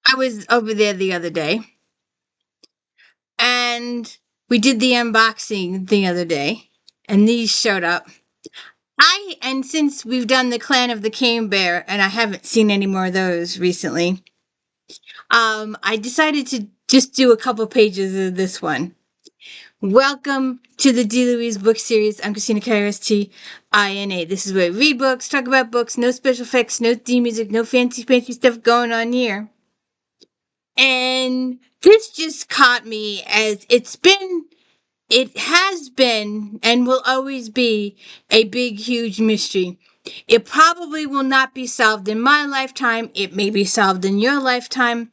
I was over there the other day, and we did the unboxing the other day, and these showed up. And since we've done the Clan of the Cane Bear, and I haven't seen any more of those recently, I decided to just do a couple pages of this one. Welcome to the D. Louise book series. I'm Christina K-R-S-T-I-N-A. This is where we read books, talk about books, no special effects, no theme music, no fancy stuff going on here. And this just caught me as it has been, and will always be a big, huge mystery. It probably will not be solved in my lifetime. It may be solved in your lifetime.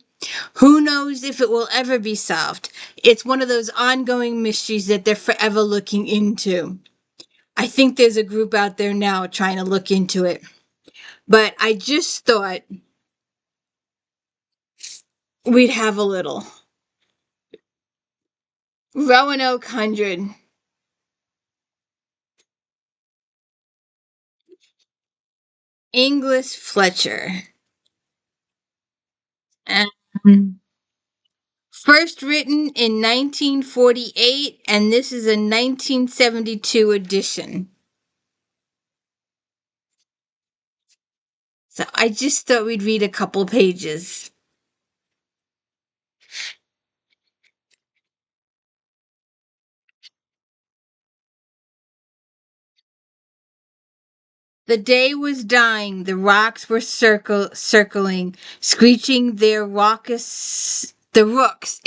Who knows if it will ever be solved? It's one of those ongoing mysteries that they're forever looking into. I think there's a group out there now trying to look into it. But I just thought we'd have a little. Roanoke Hundred. Inglis Fletcher. Um, First written in 1948, and this is a 1972 edition. So I just thought we'd read a couple pages. The day was dying, the rocks were circling, screeching their raucous... The rooks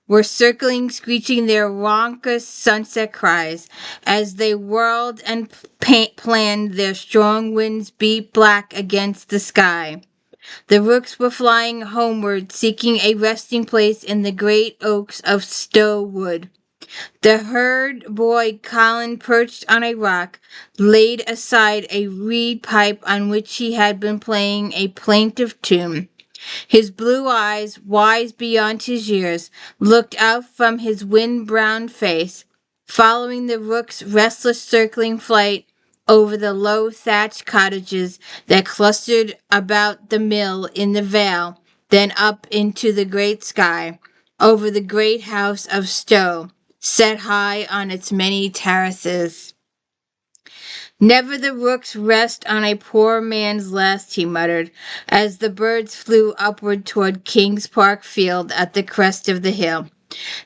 were circling, screeching their raucous sunset cries. As they whirled and planned, their strong winds beat black against the sky. The rooks were flying homeward, seeking a resting place in the great oaks of Stow Wood. The herd boy Colin, perched on a rock, laid aside a reed pipe on which he had been playing a plaintive tune. His blue eyes, wise beyond his years, looked out from his wind-browned face, following the rook's restless circling flight over the low thatched cottages that clustered about the mill in the vale, then up into the great sky, over the great house of Stow, set high on its many terraces. Never the rooks rest on a poor man's nest, he muttered, as the birds flew upward toward King's Park Field at the crest of the hill.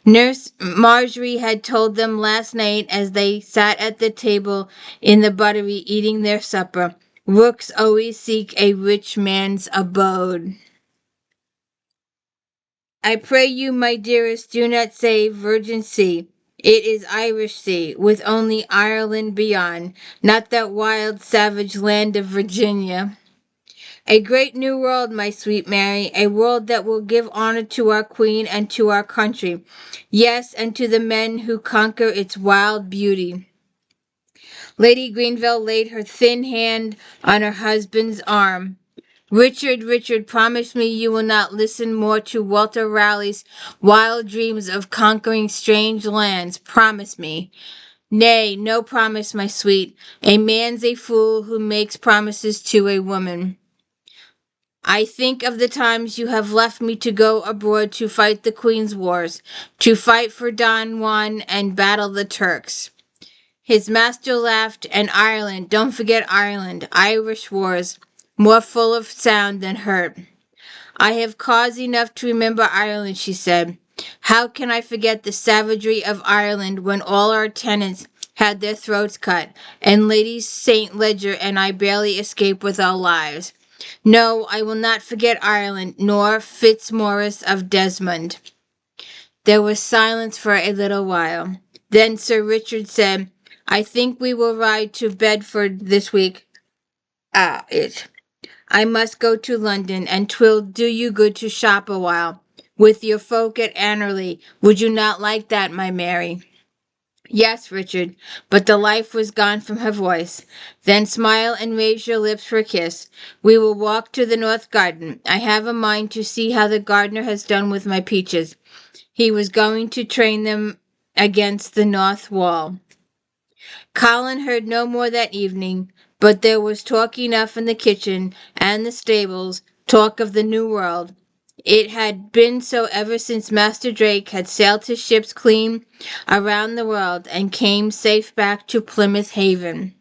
Nurse Marjorie had told them last night as they sat at the table in the buttery eating their supper, rooks always seek a rich man's abode. I pray you, my dearest, do not say Virgin Sea. It is Irish Sea, with only Ireland beyond, not that wild, savage land of Virginia. A great new world, my sweet Mary, a world that will give honor to our Queen and to our country, yes, and to the men who conquer its wild beauty. Lady Greenville laid her thin hand on her husband's arm. Richard, Richard, promise me you will not listen more to Walter Raleigh's wild dreams of conquering strange lands. Promise me. Nay, no promise, my sweet. A man's a fool who makes promises to a woman. I think of the times you have left me to go abroad to fight the Queen's wars, to fight for Don Juan and battle the Turks. His master laughed, and Ireland, don't forget Ireland, Irish wars, more full of sound than hurt. I have cause enough to remember Ireland, she said. How can I forget the savagery of Ireland when all our tenants had their throats cut, and Lady St. Ledger and I barely escaped with our lives? No, I will not forget Ireland, nor Fitzmaurice of Desmond. There was silence for a little while. Then Sir Richard said, I think we will ride to Bedford this week. I must go to London, and 'twill do you good to shop a while with your folk at Anerley. Would you not like that, my Mary? Yes, Richard, but the life was gone from her voice. Then smile and raise your lips for a kiss. We will walk to the north garden. I have a mind to see how the gardener has done with my peaches. He was going to train them against the north wall. Colin heard no more that evening, but there was talk enough in the kitchen and the stables, talk of the New World. It had been so ever since Master Drake had sailed his ships clean around the world and came safe back to Plymouth Haven.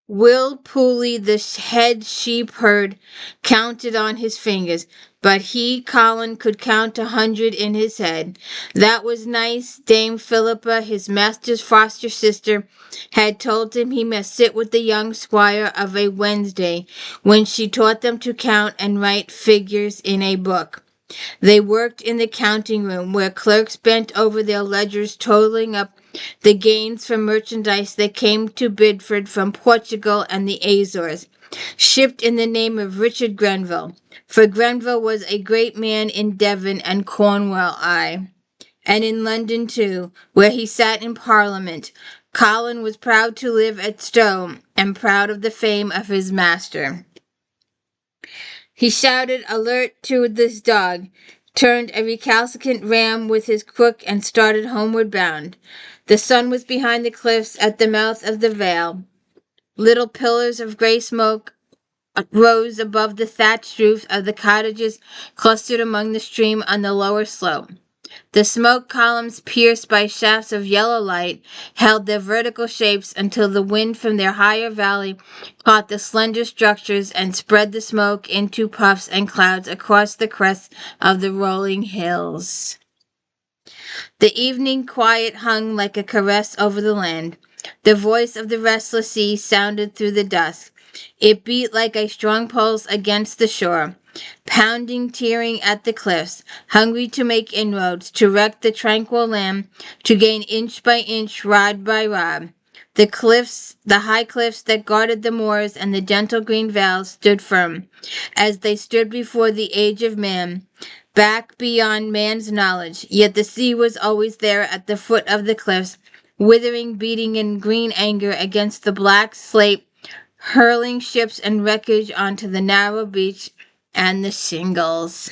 Will Pooley, the head sheep herd, counted on his fingers, but he, Colin, could count 100 in his head. That was nice. Dame Philippa, his master's foster sister, had told him he must sit with the young squire of a Wednesday, when she taught them to count and write figures in a book. They worked in the counting room, where clerks bent over their ledgers totaling up the gains from merchandise that came to Bidford from Portugal and the Azores, shipped in the name of Richard Grenville, for Grenville was a great man in Devon and Cornwall, and in London too, where he sat in Parliament. Colin was proud to live at Stowe, and proud of the fame of his master. He shouted alert to this dog, turned a recalcitrant ram with his crook, and started homeward bound. The sun was behind the cliffs at the mouth of the vale. Little pillars of grey smoke rose above the thatched roofs of the cottages clustered among the stream on the lower slope. The smoke columns, pierced by shafts of yellow light, held their vertical shapes until the wind from their higher valley caught the slender structures and spread the smoke into puffs and clouds across the crests of the rolling hills. The evening quiet hung like a caress over the land. The voice of the restless sea sounded through the dusk. It beat like a strong pulse against the shore, pounding, tearing at the cliffs, hungry to make inroads, to wreck the tranquil land, to gain inch by inch, rod by rod. The cliffs, the high cliffs that guarded the moors and the gentle green vales stood firm, as they stood before the age of man, back beyond man's knowledge, yet the sea was always there at the foot of the cliffs, withering, beating in green anger against the black slate, hurling ships and wreckage onto the narrow beach and the shingles.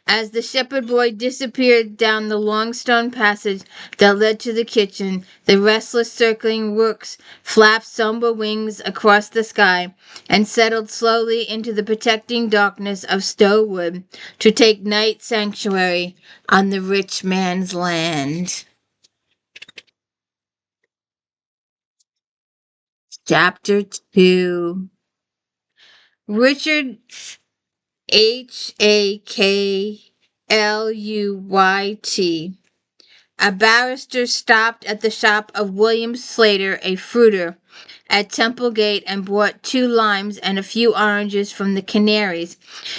As the shepherd boy disappeared down the long stone passage that led to the kitchen, the restless circling rooks flapped somber wings across the sky and settled slowly into the protecting darkness of Stowe Wood to take night sanctuary on the rich man's land. Chapter 2. Richard Hakluyt, a barrister, stopped at the shop of William Slater, a fruiter, at Temple Gate, and bought 2 limes and a few oranges from the Canaries.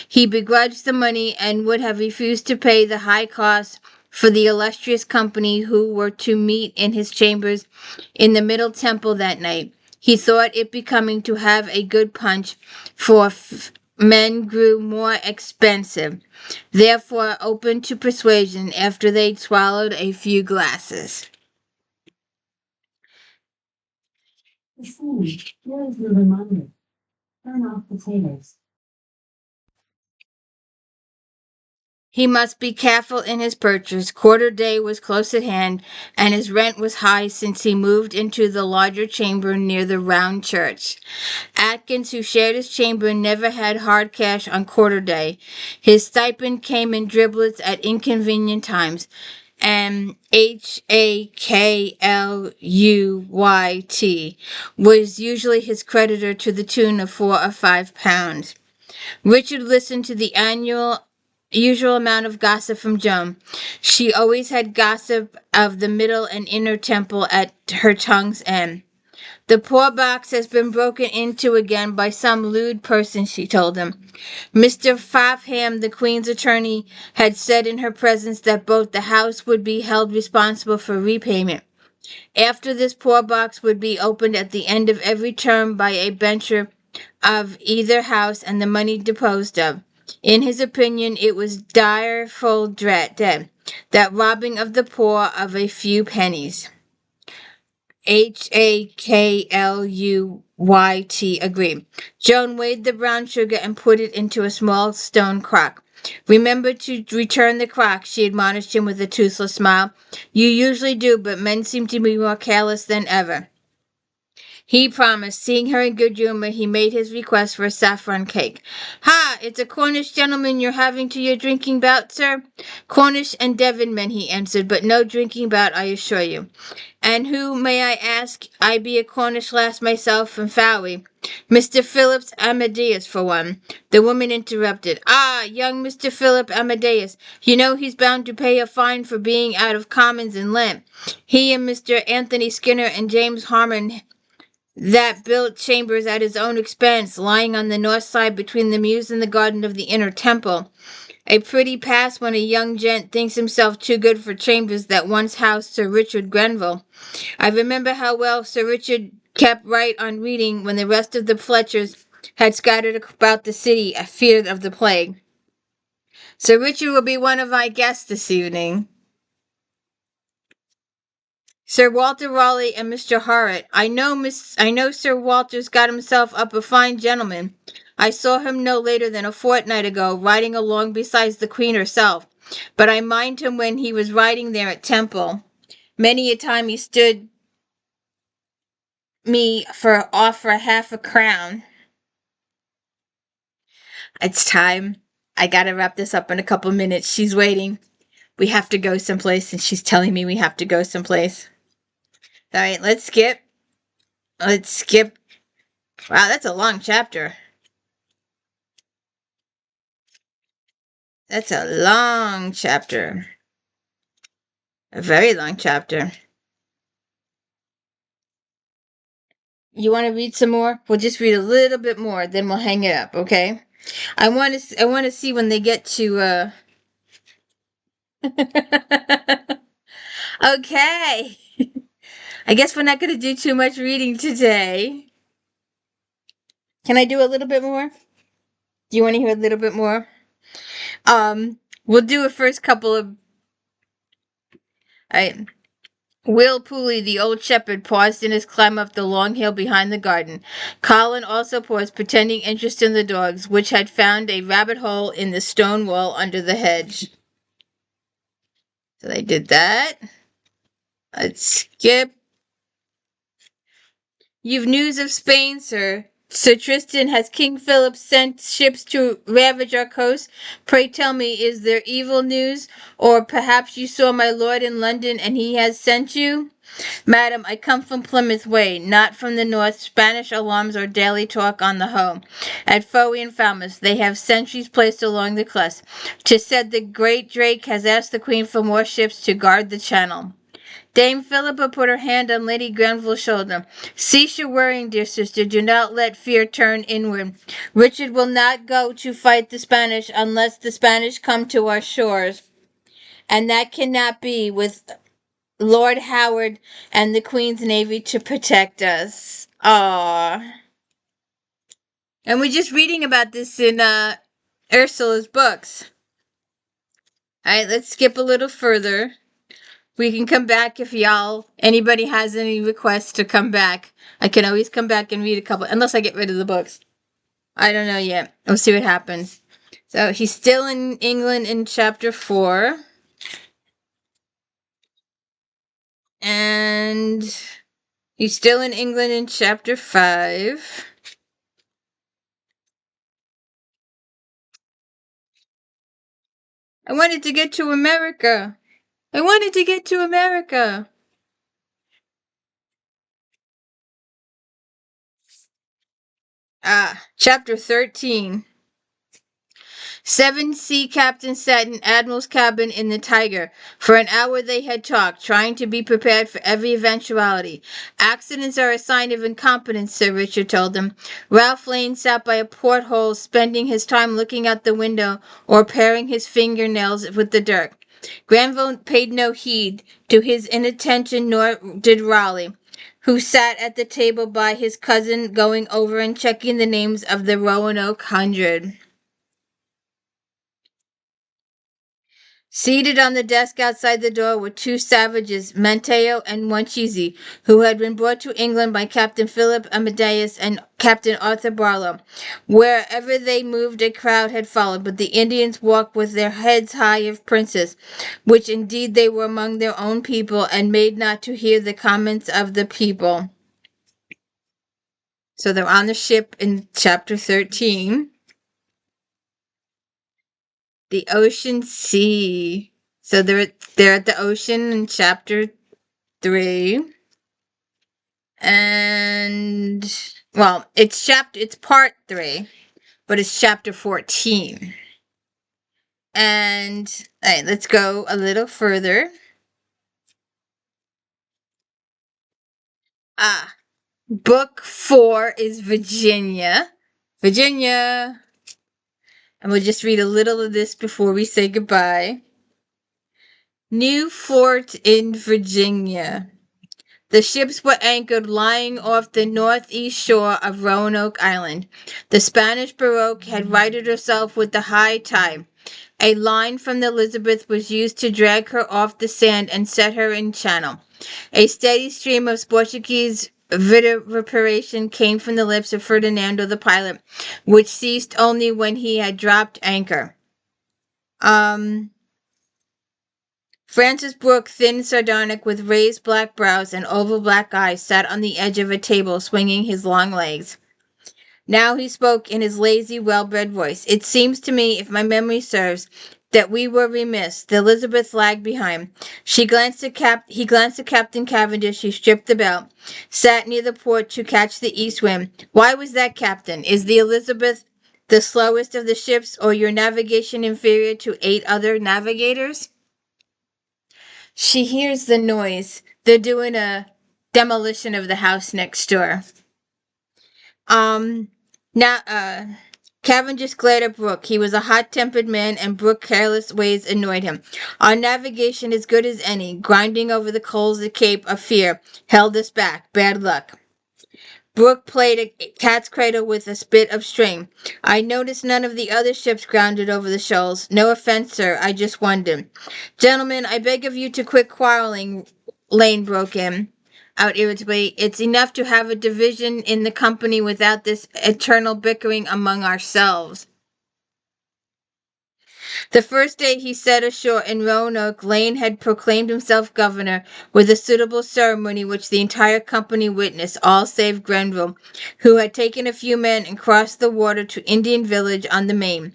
He begrudged the money and would have refused to pay the high cost for the illustrious company who were to meet in his chambers in the Middle Temple that night. He thought it becoming to have a good punch, for men grew more expensive, therefore open to persuasion after they'd swallowed a few glasses. The food, here's the reminder. Turn off potatoes. He must be careful in his purchase. Quarter day was close at hand, and his rent was high since he moved into the larger chamber near the round church. Atkins, who shared his chamber, never had hard cash on quarter day. His stipend came in driblets at inconvenient times, and Hakluyt was usually his creditor to the tune of £4 or £5. Richard listened to the usual amount of gossip from Joan. She always had gossip of the Middle and Inner Temple at her tongue's end. The poor box has been broken into again by some lewd person, she told him. Mr. Fafham, the Queen's attorney, had said in her presence that both the house would be held responsible for repayment. After this, poor box would be opened at the end of every term by a bencher of either house and the money disposed of. In his opinion, it was direful dread, that robbing of the poor of a few pennies. Hakluyt agreed. Joan weighed the brown sugar and put it into a small stone crock. Remember to return the crock, she admonished him with a toothless smile. You usually do, but men seem to be more careless than ever. He promised. Seeing her in good humor, he made his request for a saffron cake. Ha! It's a Cornish gentleman you're having to your drinking bout, sir? Cornish and Devon men, he answered, but no drinking bout, I assure you. And who, may I ask? I be a Cornish lass myself from Fowey. Mr. Phillips Amadeus, for one. The woman interrupted. Ah, young Mr. Philip Amadeus. You know he's bound to pay a fine for being out of commons in Lent. He and Mr. Anthony Skinner and James Harmon that built chambers at his own expense, lying on the north side between the mews and the garden of the inner temple. A pretty pass when a young gent thinks himself too good for chambers that once housed Sir Richard Grenville. I remember how well Sir Richard kept right on reading when the rest of the Fletchers had scattered about the city, feared of the plague. Sir Richard will be one of my guests this evening. Sir Walter Raleigh and Mr. Horrocks. I know Sir Walter's got himself up a fine gentleman. I saw him no later than a fortnight ago, riding along beside the Queen herself. But I mind him when he was riding there at Temple. Many a time he stood me for half a crown. It's time. I gotta wrap this up in a couple minutes. She's waiting. We have to go someplace, and she's telling me we have to go someplace. All right, let's skip. Wow, that's a long chapter. That's a long chapter. A very long chapter. You want to read some more? We'll just read a little bit more, then we'll hang it up, okay? I want to see when they get to Okay. I guess we're not going to do too much reading today. Can I do a little bit more? Do you want to hear a little bit more? We'll do a first couple of. Will Pooley, the old shepherd, paused in his climb up the long hill behind the garden. Colin also paused, pretending interest in the dogs, which had found a rabbit hole in the stone wall under the hedge. So they did that. Let's skip. You've news of Spain, sir. Sir Tristan, has King Philip sent ships to ravage our coast? Pray tell me, is there evil news? Or perhaps you saw my lord in London and he has sent you? Madam, I come from Plymouth way, not from the north. Spanish alarms are daily talk on the hoe. At Fowey and Falmouth they have sentries placed along the cliffs. 'Tis said the great Drake has asked the Queen for more ships to guard the channel. Dame Philippa put her hand on Lady Grenville's shoulder. Cease your worrying, dear sister. Do not let fear turn inward. Richard will not go to fight the Spanish unless the Spanish come to our shores. And that cannot be with Lord Howard and the Queen's Navy to protect us. Aww. And we're just reading about this in Ursula's books. Alright, let's skip a little further. We can come back if anybody has any requests to come back. I can always come back and read a couple, unless I get rid of the books. I don't know yet. We'll see what happens. So he's still in England in chapter 4. And he's still in England in chapter 5. I wanted to get to America. I wanted to get to America. Chapter 13. 7 sea captains sat in Admiral's cabin in the Tiger. For an hour they had talked, trying to be prepared for every eventuality. Accidents are a sign of incompetence, Sir Richard told them. Ralph Lane sat by a porthole, spending his time looking out the window or paring his fingernails with the dirk. Grenville paid no heed to his inattention, nor did Raleigh, who sat at the table by his cousin, going over and checking the names of the Roanoke Hundred. Seated on the desk outside the door were 2 savages, Manteo and Wanchizi, who had been brought to England by Captain Philip Amadeus and Captain Arthur Barlow. Wherever they moved, a crowd had followed, but the Indians walked with their heads high of princes, which indeed they were among their own people, and made not to hear the comments of the people. So they're on the ship in chapter 13. The ocean sea. So they're at the ocean in chapter 3. And well, it's part 3, but it's chapter 14. And all right, let's go a little further. Ah, book 4 is Virginia. Virginia. And we'll just read a little of this before we say goodbye. New fort in Virginia. The ships were anchored lying off the northeast shore of Roanoke Island. The Spanish baroque had righted herself with the high tide. A line from the Elizabeth was used to drag her off the sand and set her in channel. A steady stream of Portuguese vituperation came from the lips of Ferdinando the pilot, which ceased only when he had dropped anchor. Francis Brooke, thin, sardonic, with raised black brows and oval black eyes, sat on the edge of a table, swinging his long legs. Now he spoke in his lazy, well-bred voice. It seems to me, if my memory serves, that we were remiss. The Elizabeth lagged behind. He glanced at Captain Cavendish. He stripped the belt, sat near the port to catch the east wind. Why was that, Captain? Is the Elizabeth the slowest of the ships, or your navigation inferior to 8 other navigators? She hears the noise. They're doing a demolition of the house next door. Now, Cavendish glared at Brooke. He was a hot-tempered man, and Brooke's careless ways annoyed him. Our navigation is good as any. Grinding over the coals at Cape of Fear held us back. Bad luck. Brooke played a cat's cradle with a bit of string. I noticed none of the other ships grounded over the shoals. No offense, sir. I just wondered. Gentlemen, I beg of you to quit quarreling, Lane broke in out irritably. It's enough to have a division in the company without this eternal bickering among ourselves. The first day he set ashore in Roanoke, Lane had proclaimed himself governor with a suitable ceremony which the entire company witnessed, all save Grenville, who had taken a few men and crossed the water to Indian Village on the Main.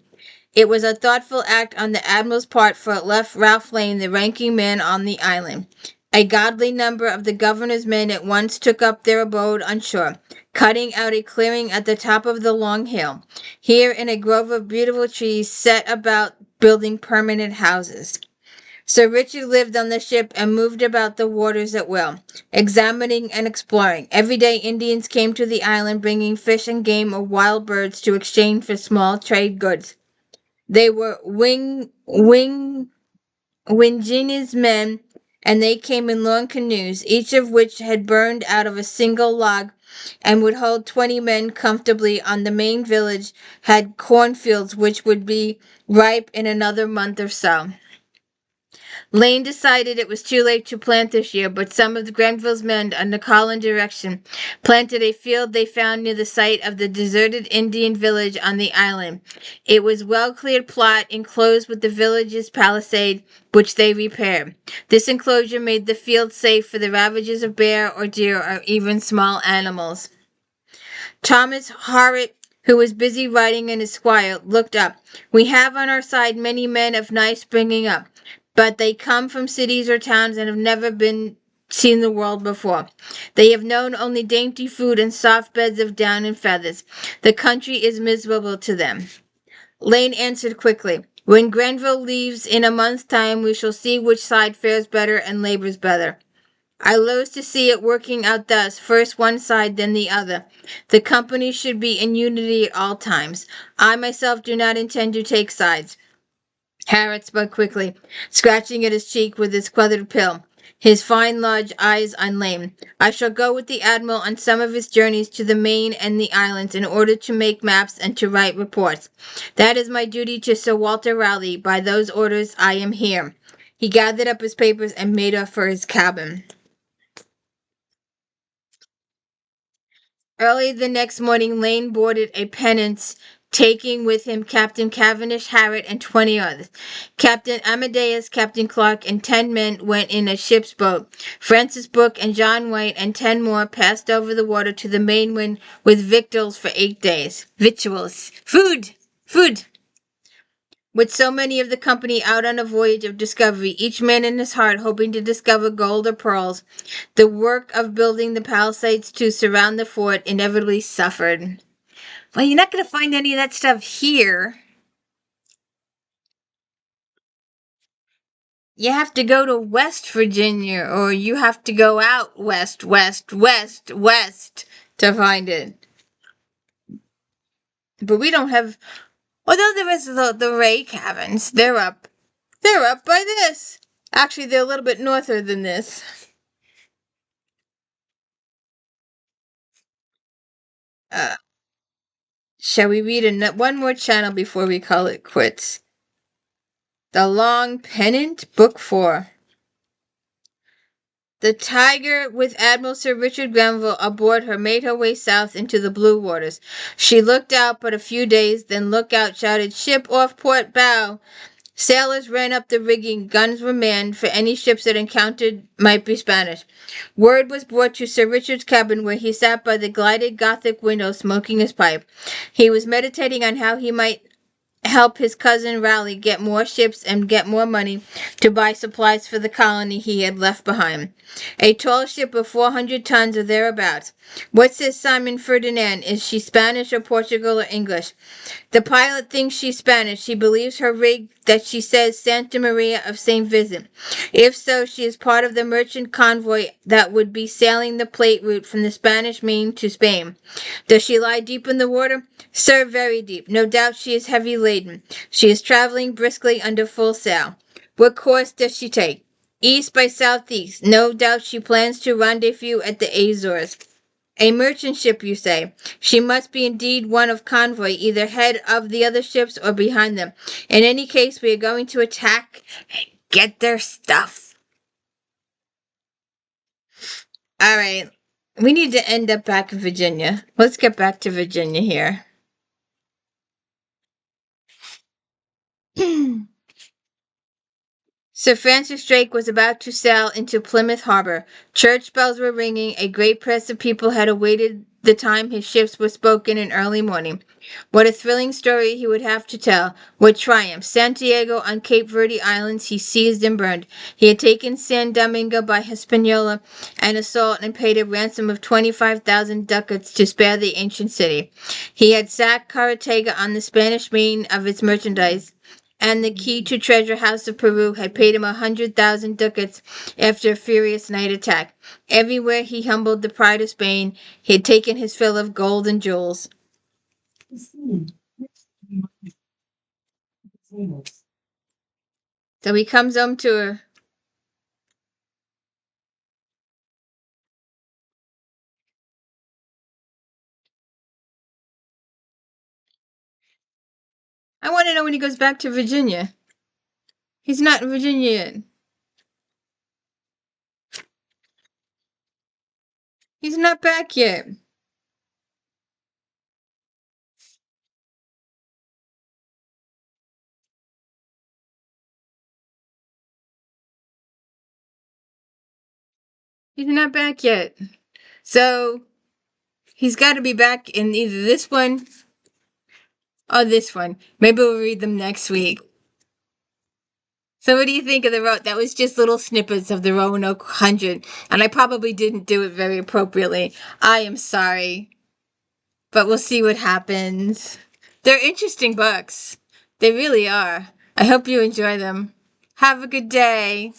It was a thoughtful act on the admiral's part, for it left Ralph Lane the ranking man on the island. A goodly number of the governor's men at once took up their abode on shore, cutting out a clearing at the top of the long hill. Here, in a grove of beautiful trees, set about building permanent houses. Sir Richard lived on the ship and moved about the waters at will, examining and exploring. Every day Indians came to the island bringing fish and game or wild birds to exchange for small trade goods. They were Wingini's men, and they came in long canoes, each of which had burned out of a single log and would hold 20 men comfortably. On the main village had cornfields which would be ripe in another month or so. Lane decided it was too late to plant this year, but some of Grenville's men, under Collins' direction, planted a field they found near the site of the deserted Indian village on the island. It was well-cleared plot enclosed with the village's palisade, which they repaired. This enclosure made the field safe for the ravages of bear or deer or even small animals. Thomas Horrocks, who was busy writing in his squire, looked up. We have on our side many men of nice bringing up, but they come from cities or towns and have never seen the world before. They have known only dainty food and soft beds of down and feathers. The country is miserable to them. Lane answered quickly. When Grenville leaves in a month's time, we shall see which side fares better and labors better. I loathe to see it working out thus, first one side, then the other. The company should be in unity at all times. I myself do not intend to take sides. Harriet spoke quickly, scratching at his cheek with his feathered pill, his fine large eyes on Lane. I shall go with the Admiral on some of his journeys to the Main and the islands in order to make maps and to write reports. That is my duty to Sir Walter Raleigh. By those orders I am here. He gathered up his papers and made off for his cabin. Early the next morning, Lane boarded a pinnace, taking with him Captain Cavendish Harriet and 20 others. Captain Amadeus, Captain Clark, and 10 men went in a ship's boat. Francis Brooke and John White and 10 more passed over the water to the mainland with victuals for 8 days. Victuals. Food! Food! With so many of the company out on a voyage of discovery, each man in his heart hoping to discover gold or pearls, the work of building the palisades to surround the fort inevitably suffered. Well, you're not going to find any of that stuff here. You have to go to West Virginia, or you have to go out west, west, west, west to find it. But we don't have. Although there is the Ray cabins, they're up. They're up by this. Actually, they're a little bit norther than this. Uh, shall we read one more channel before we call it quits? The Long Pennant, Book 4. The Tiger, with Admiral Sir Richard Grenville aboard her, made her way south into the blue waters. She looked out but a few days, then Lookout shouted, "Ship off port bow!" Sailors ran up the rigging, guns were manned, for any ships that encountered might be Spanish. Word was brought to Sir Richard's cabin, where he sat by the glided Gothic window smoking his pipe. He was meditating on how he might help his cousin Raleigh get more ships and get more money to buy supplies for the colony he had left behind. A tall ship of 400 tons or thereabouts. What says Simon Ferdinand? Is she Spanish or Portugal or English? The pilot thinks she's Spanish. She believes her rig that she says Santa Maria of St. Vincent. If so, she is part of the merchant convoy that would be sailing the plate route from the Spanish Main to Spain. Does she lie deep in the water? Sir, very deep. No doubt she is heavy laden. She is traveling briskly under full sail. What course does she take? East by southeast. No doubt she plans to rendezvous at the Azores. A merchant ship, you say? She must be indeed one of convoy, either head of the other ships or behind them. In any case, we are going to attack and get their stuff. All right. We need to end up back in Virginia. Let's get back to Virginia here. Sir Francis Drake was about to sail into Plymouth Harbor. Church bells were ringing. A great press of people had awaited the time his ships were spoken in early morning. What a thrilling story he would have to tell. What triumph. Santiago on Cape Verde Islands he seized and burned. He had taken San Domingo by Hispaniola and assault and paid a ransom of 25,000 ducats to spare the ancient city. He had sacked Cartagena on the Spanish Main of its merchandise, and the key to treasure house of Peru had paid him 100,000 ducats after a furious night attack. Everywhere he humbled the pride of Spain. He had taken his fill of gold and jewels. So he comes home to her. I want to know when he goes back to Virginia. He's not in Virginia yet. He's not back yet. He's not back yet. So he's got to be back in either this one or this one. Maybe we'll read them next week. So what do you think of the road? That was just little snippets of the Roanoke Hundred, and I probably didn't do it very appropriately. I am sorry, but we'll see what happens. They're interesting books. They really are. I hope you enjoy them. Have a good day.